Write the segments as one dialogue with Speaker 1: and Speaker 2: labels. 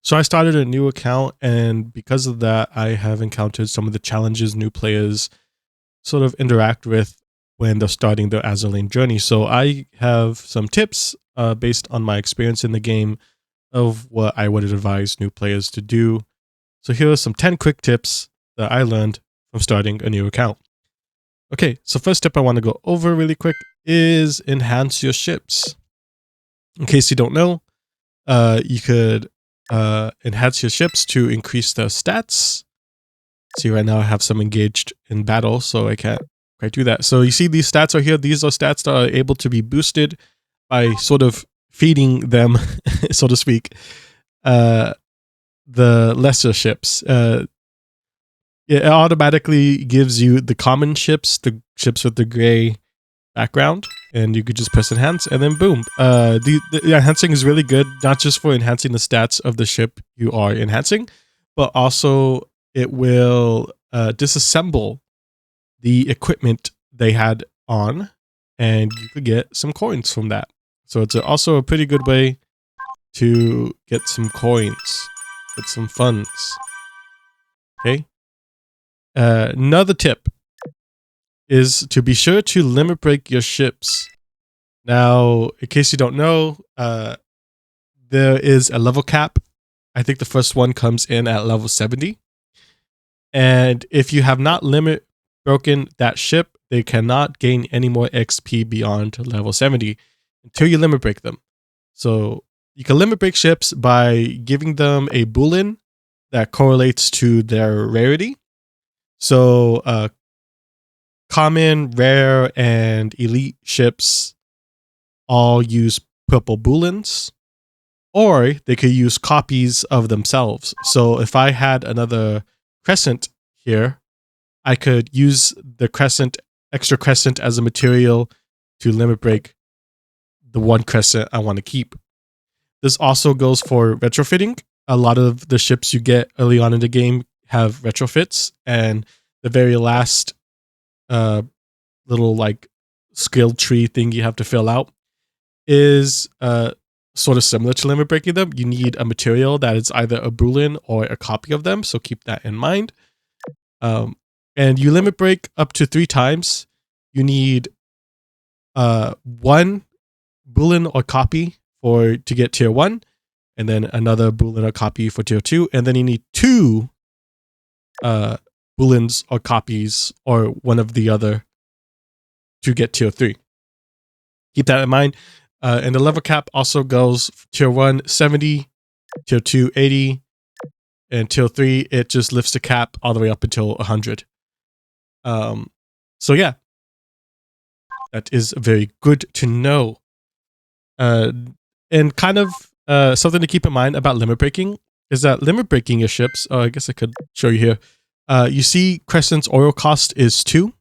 Speaker 1: So I started a new account, and because of that, I have encountered some of the challenges new players sort of interact with when they're starting their Azur journey. So I have some tips based on my experience in the game of what I would advise new players to do. So here are some 10 quick tips that I learned from starting a new account. Okay, so first tip I want to go over really quick is enhance your ships. In case you don't know, you could enhance your ships to increase their stats. See, right now I have some engaged in battle, so I can't quite do that. So you see these stats are here. These are stats that are able to be boosted by sort of feeding them, so to speak, the lesser ships. It automatically gives you the common ships, the ships with the gray background, and you could just press enhance and then boom. The enhancing is really good, not just for enhancing the stats of the ship you are enhancing, but also it will disassemble the equipment they had on, and you could get some coins from that. So it's also a pretty good way to get some coins, get some funds. Okay. Another tip is to be sure to limit break your ships. Now, in case you don't know, there is a level cap. I think the first one comes in at level 70. And if you have not limit broken that ship, they cannot gain any more XP beyond level 70 until you limit break them. So you can limit break ships by giving them a boolean that correlates to their rarity. So common, rare, and elite ships all use purple booleans, or they could use copies of themselves. So if I had another crescent here, I could use the crescent, extra crescent as a material to limit break the one crescent I want to keep. This also goes for retrofitting. A lot of the ships you get early on in the game have retrofits, and the very last little like skill tree thing you have to fill out is sort of similar to limit breaking them. You need a material that is either a boolean or a copy of them, so keep that in mind. And you limit break up to 3 times. You need one boolean or copy to get tier 1, and then another boolean or copy for tier 2, and then you need 2 booleans or copies or one of the other to get tier 3. Keep that in mind. And the level cap also goes tier 1 70, tier 2 80, and tier 3 it just lifts the cap all the way up until 100. So yeah, that is very good to know. And kind of something to keep in mind about limit breaking is that limit breaking your ships. I guess I could show you here. You see Crescent's oil cost is 2.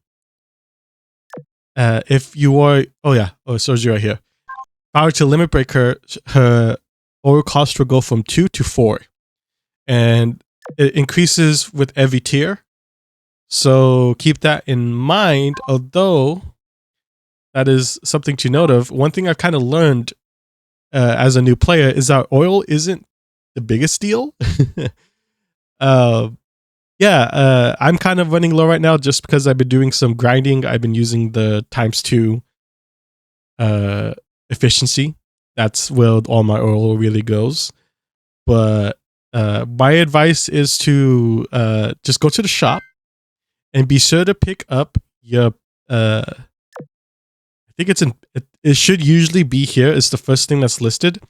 Speaker 1: If you are, it shows you right here. If I were to limit break her oil cost will go from 2 to 4. And it increases with every tier. So keep that in mind, although that is something to note of. One thing I've kind of learned as a new player is that oil isn't the biggest deal. I'm kind of running low right now just because I've been doing some grinding. I've been using the ×2 efficiency. That's where all my oil really goes. But my advice is to just go to the shop and be sure to pick up your I think it should usually be here. It's the first thing that's listed,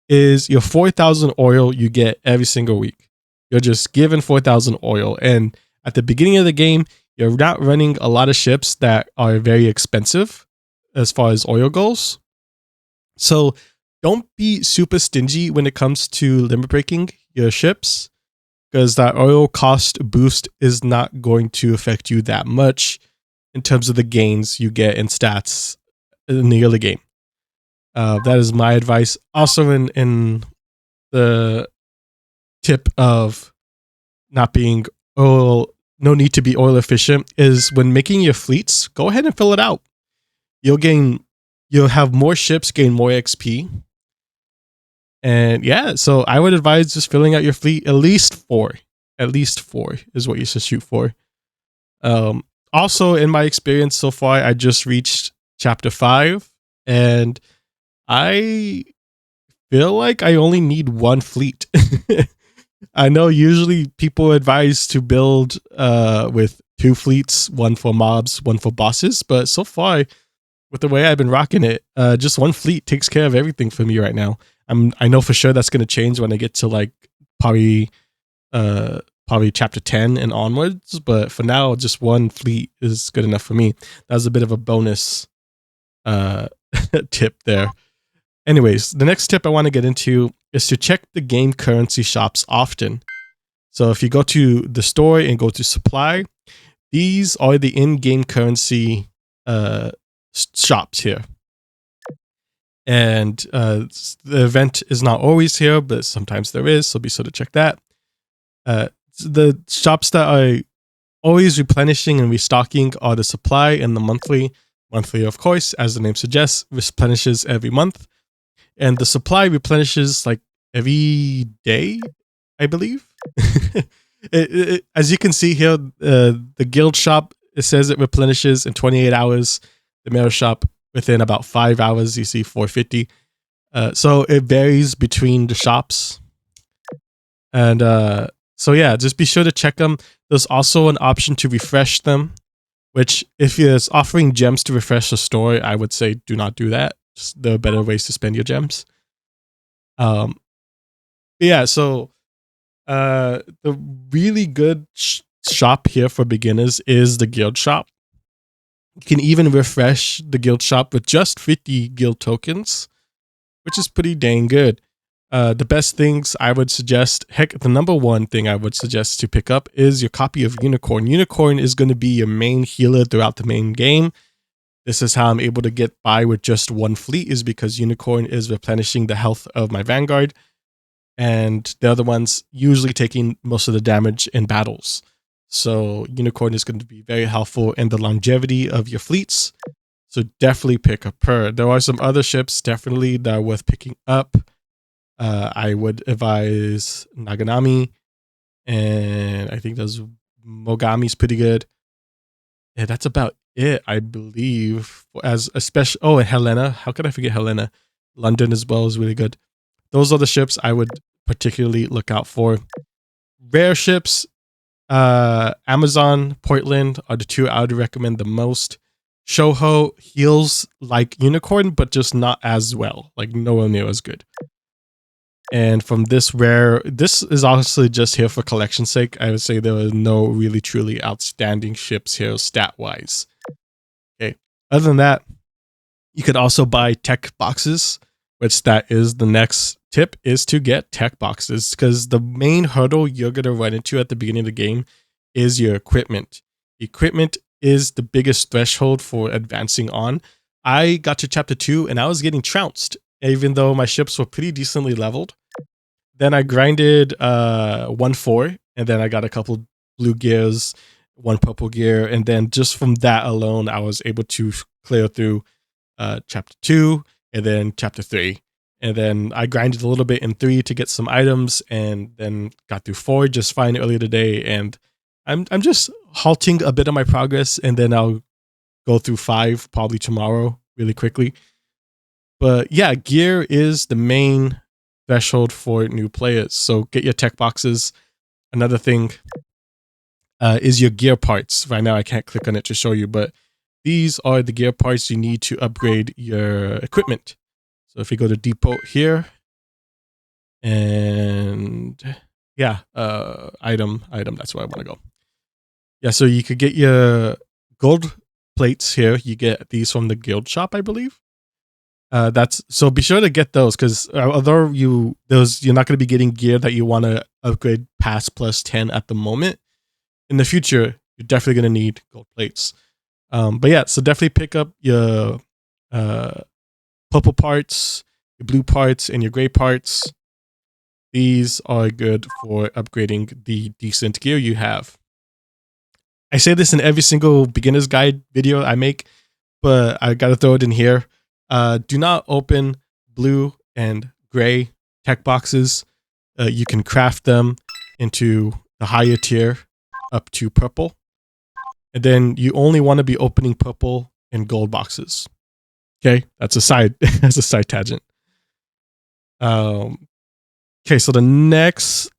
Speaker 1: is your 4,000 oil you get every single week. You're just given 4,000 oil. And at the beginning of the game, you're not running a lot of ships that are very expensive as far as oil goes. So don't be super stingy when it comes to limit breaking your ships, because that oil cost boost is not going to affect you that much in terms of the gains you get in stats in the early game. That is my advice. Also in the tip of not being no need to be oil efficient is when making your fleets, go ahead and fill it out. You'll have more ships, gain more XP. And yeah, so I would advise just filling out your fleet at least four. At least four is what you should shoot for. Also, in my experience so far, I just reached chapter 5, and I feel like I only need one fleet. I know usually people advise to build with two fleets, one for mobs, one for bosses, but so far, with the way I've been rocking it, just one fleet takes care of everything for me right now. I know for sure that's gonna change when I get to like probably probably chapter 10 and onwards, but for now, just one fleet is good enough for me. That was a bit of a bonus uh tip there. Anyways, the next tip I want to get into is to check the game currency shops often. So if you go to the store and go to supply, these are the in-game currency shops here. And the event is not always here, but sometimes there is, so be sure to check that. The shops that are always replenishing and restocking are the supply and the monthly. Monthly, of course, as the name suggests, replenishes every month. And the supply replenishes like every day, I believe. As you can see here, the guild shop, it says it replenishes in 28 hours. The mirror shop within about 5 hours, you see 450. So it varies between the shops. And so yeah, just be sure to check them. There's also an option to refresh them, which if it's offering gems to refresh the store, I would say do not do that. There are better ways to spend your gems. Yeah, so the really good shop here for beginners is the guild shop. You can even refresh the guild shop with just 50 guild tokens, which is pretty dang good. The best things I would suggest, heck, the number one thing I would suggest to pick up is your copy of Unicorn. Unicorn is going to be your main healer throughout the main game. This is how I'm able to get by with just one fleet, is because Unicorn is replenishing the health of my Vanguard, and the other ones usually taking most of the damage in battles. So Unicorn is going to be very helpful in the longevity of your fleets. So definitely pick up her. There are some other ships definitely that are worth picking up. I would advise Naganami, and I think those Mogami's pretty good. Yeah, that's about it, I believe. As a special, oh, and Helena. How could I forget Helena? London as well is really good. Those are the ships I would particularly look out for. Rare ships, Amazon, Portland are the two I would recommend the most. Shoho heals like Unicorn, but just not as well. Like nowhere near as good. And from this rare, this is honestly just here for collection's sake. I would say there are no really truly outstanding ships here stat-wise. Okay. Other than that, you could also buy tech boxes, which that is the next tip, is to get tech boxes, because the main hurdle you're going to run into at the beginning of the game is your equipment. Equipment is the biggest threshold for advancing on. I got to chapter 2 and I was getting trounced, even though my ships were pretty decently leveled. Then I grinded 1-4, and then I got a couple blue gears, one purple gear, and then just from that alone, I was able to clear through chapter 2 and then chapter 3. And then I grinded a little bit in 3 to get some items, and then got through 4 just fine earlier today. And I'm just halting a bit of my progress, and then I'll go through 5 probably tomorrow really quickly. But yeah, gear is the main threshold for new players. So get your tech boxes. Another thing is your gear parts. Right now I can't click on it to show you, but these are the gear parts you need to upgrade your equipment. So if you go to depot here, and yeah, item, that's where I want to go. Yeah, so you could get your gold plates here. You get these from the guild shop, I believe. That's so be sure to get those, because although you're not going to be getting gear that you want to upgrade past plus 10 at the moment, in the future you're definitely going to need gold plates. But yeah, so definitely pick up your purple parts, your blue parts, and your gray parts. These are good for upgrading the decent gear you have. I say this in every single beginner's guide video I make, but I gotta throw it in here. Do not open blue and gray tech boxes. You can craft them into the higher tier up to purple. And then you only want to be opening purple and gold boxes. Okay, that's a side that's a side tangent. Okay, so the next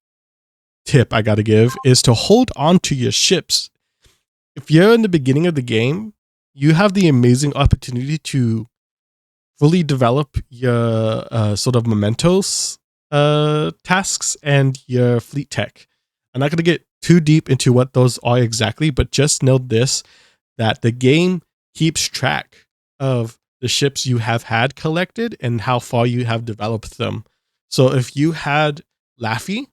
Speaker 1: tip I got to give is to hold on to your ships. If you're in the beginning of the game, you have the amazing opportunity to fully develop your sort of mementos tasks and your fleet tech. I'm not going to get too deep into what those are exactly, but just note this, that the game keeps track of the ships you have had collected and how far you have developed them. So if you had Laffy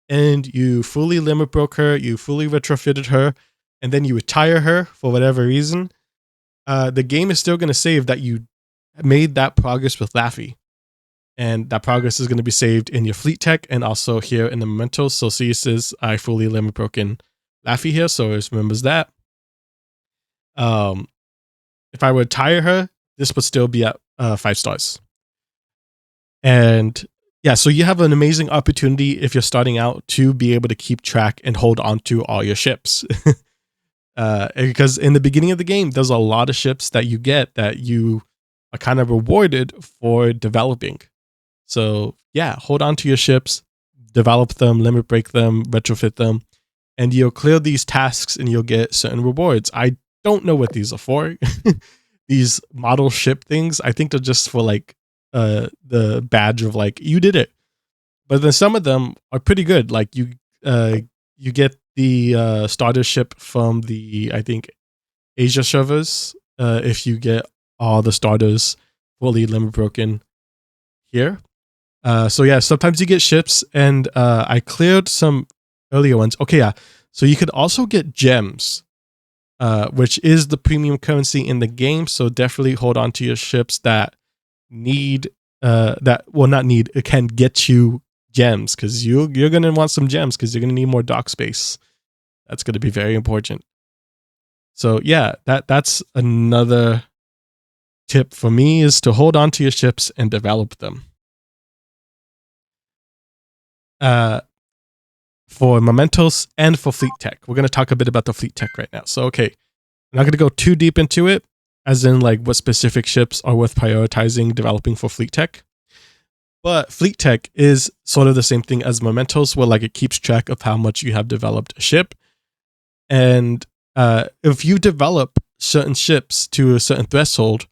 Speaker 1: and you fully limit broke her, you fully retrofitted her, and then you retire her for whatever reason, the game is still going to save that you made that progress with Laffy. And that progress is going to be saved in your fleet tech and also here in the mementos. So see, it says I fully limit broken Laffy here, so it remembers that. If I would retire her, this would still be at 5 stars. And yeah, so you have an amazing opportunity if you're starting out to be able to keep track and hold on to all your ships. Because in the beginning of the game, there's a lot of ships that you get that you are kind of rewarded for developing. So yeah, hold on to your ships, develop them, limit break them, retrofit them, and you'll clear these tasks and you'll get certain rewards. I don't know what these are for. These model ship things, I think they're just for like the badge of like, you did it. But then some of them are pretty good. Like you get the starter ship from the, I think, Asia servers if you get all the starters fully limit broken here. So yeah, sometimes you get ships, and I cleared some earlier ones. Okay, yeah. So you could also get gems, which is the premium currency in the game. So definitely hold on to your ships that need it can get you gems, because you're gonna want some gems because you're gonna need more dock space. That's gonna be very important. So yeah, that's another tip for me, is to hold on to your ships and develop them. For mementos and for fleet tech. We're going to talk a bit about the fleet tech right now. So, okay, I'm not going to go too deep into it, as in like what specific ships are worth prioritizing developing for fleet tech. But fleet tech is sort of the same thing as mementos, where like it keeps track of how much you have developed a ship. And if you develop certain ships to a certain threshold,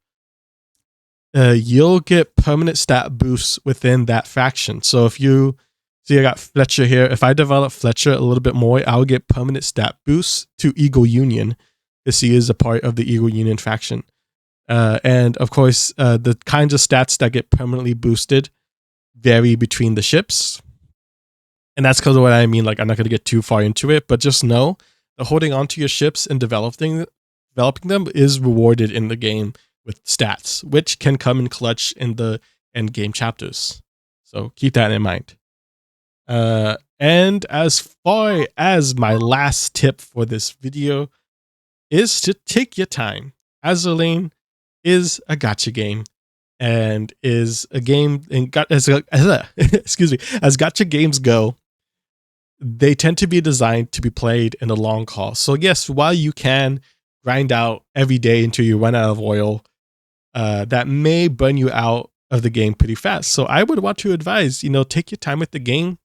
Speaker 1: you'll get permanent stat boosts within that faction. So if you see, I got Fletcher here. If I develop Fletcher a little bit more, I'll get permanent stat boosts to Eagle Union, because he is a part of the Eagle Union faction. And of course, the kinds of stats that get permanently boosted vary between the ships. And that's because of what I mean. Like, I'm not going to get too far into it, but just know that holding on to your ships and developing them is rewarded in the game with stats, which can come in clutch in the end game chapters. So keep that in mind. And as far as my last tip for this video is to take your time. Azur is a gacha game, and is a game as gacha games go, they tend to be designed to be played in a long haul. So yes, while you can grind out every day until you run out of oil, that may burn you out of the game pretty fast. So I would want to advise, take your time with the game.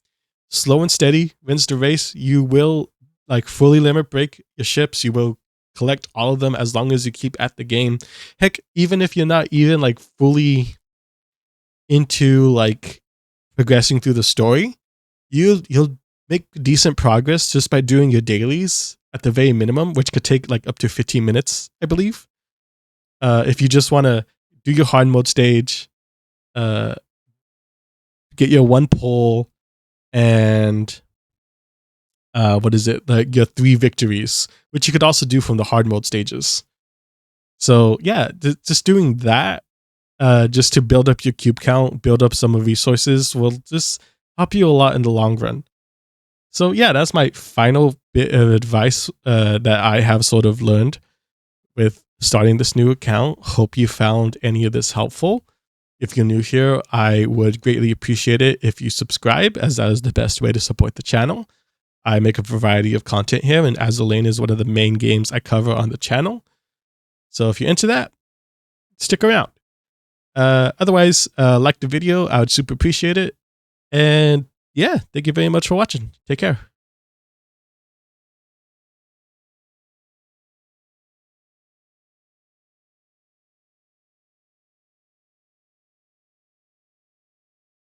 Speaker 1: Slow and steady wins the race. You will like fully limit break your ships. You will collect all of them as long as you keep at the game. Heck, even if you're not even like fully into like progressing through the story, you'll make decent progress just by doing your dailies at the very minimum, which could take like up to 15 minutes, I believe. If you just want to do your hard mode stage, get your one pull, and like your 3 victories, which you could also do from the hard mode stages. So yeah, just doing that, just to build up your cube count, build up some resources, will just help you a lot in the long run. So yeah, that's my final bit of advice that I have sort of learned with starting this new account. Hope you found any of this helpful. If you're new here, I would greatly appreciate it if you subscribe, as that is the best way to support the channel. I make a variety of content here, and Azur Lane is one of the main games I cover on the channel. So if you're into that, stick around. Otherwise, like the video. I would super appreciate it. And yeah, thank you very much for watching. Take care.